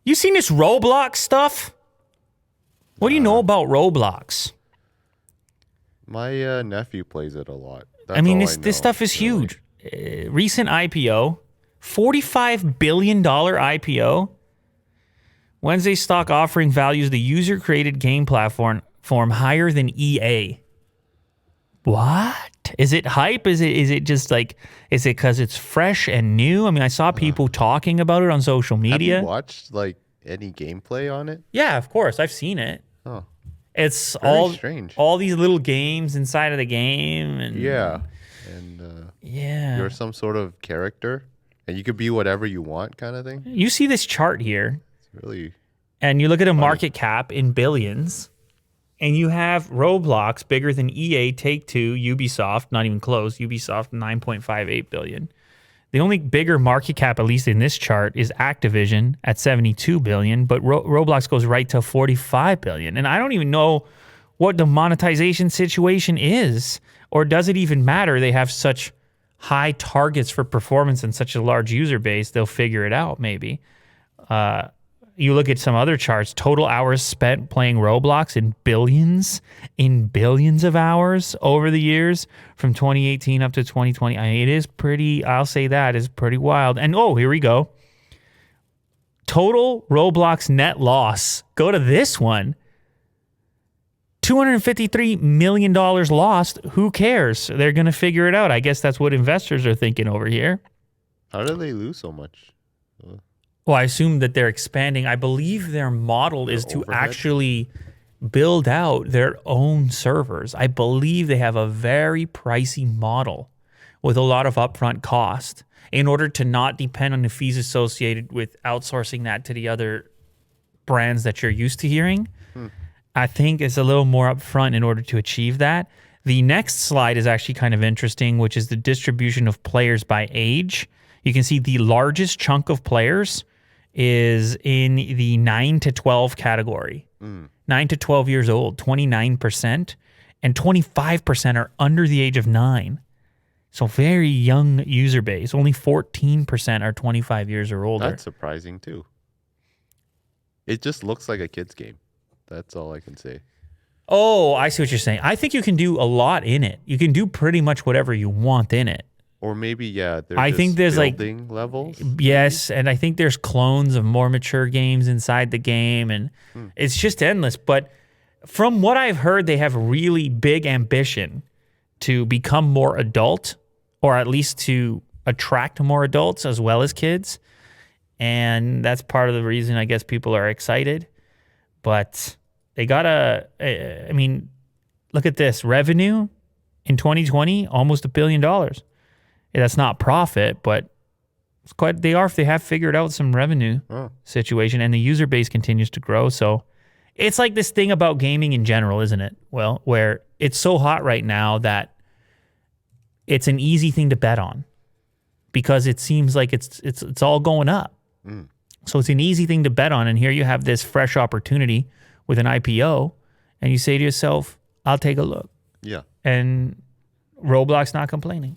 You seen this Roblox stuff? What do you know about Roblox? My nephew plays it a lot. That's I mean, all this know, this stuff is really. huge. Recent IPO, $45 billion IPO. Wednesday stock offering values the user-created game platform higher than EA. What? Is it hype? Is it just like, is it because it's fresh and new? I mean, I saw people talking about it on social media. Have you watched like any gameplay on it? Yeah, of course. I've seen it. Oh, It's very strange. all these little games inside of the game. And Yeah, and yeah. you're some sort of character, and you could be whatever you want, kind of thing. You see this chart here, It's really and you look at a market cap in billions, and you have Roblox bigger than EA, Take-Two, Ubisoft, not even close. Ubisoft, 9.58 billion. The only bigger market cap, at least in this chart, is Activision at 72 billion, but Roblox goes right to 45 billion. And I don't even know what the monetization situation is, or does it even matter? They have such high targets for performance and such a large user base, they'll figure it out maybe. You look at some other charts, total hours spent playing Roblox in billions of hours over the years from 2018 up to 2020. I mean, it is pretty, I'll say that is pretty wild. And here we go. Total Roblox net loss. Go to this one. $253 million lost. Who cares? They're going to figure it out. I guess that's what investors are thinking over here. how do they lose so much? Well, I assume that they're expanding. I believe their model is to overhead? actually build out their own servers. I believe they have a very pricey model with a lot of upfront cost in order to not depend on the fees associated with outsourcing that to the other brands that you're used to hearing. I think it's a little more upfront in order to achieve that. The next slide is actually kind of interesting, which is the distribution of players by age. You can see the largest chunk of players is in the 9 to 12 category. 9 to 12 years old, 29%, and 25% are under the age of 9. So very young user base. Only 14% are 25 years or older. That's surprising too. It just looks like a kid's game. That's all I can say. Oh, I see what you're saying. I think you can do a lot in it. You can do pretty much whatever you want in it. Or maybe, yeah, I think there's building levels. Yes, and I think there's clones of more mature games inside the game, and it's just endless. But from what I've heard, they have really big ambition to become more adult, or at least to attract more adults as well as kids. And that's part of the reason I guess people are excited. But they gotta, I mean, look at this. Revenue in 2020, almost $1 billion. That's not profit, but it's quite. They have figured out some revenue situation, and the user base continues to grow. So it's like this thing about gaming in general, isn't it? Well, where it's so hot right now that it's an easy thing to bet on because it seems like it's all going up. So it's an easy thing to bet on, and here you have this fresh opportunity with an IPO, and you say to yourself, "I'll take a look." Yeah. And Roblox not complaining.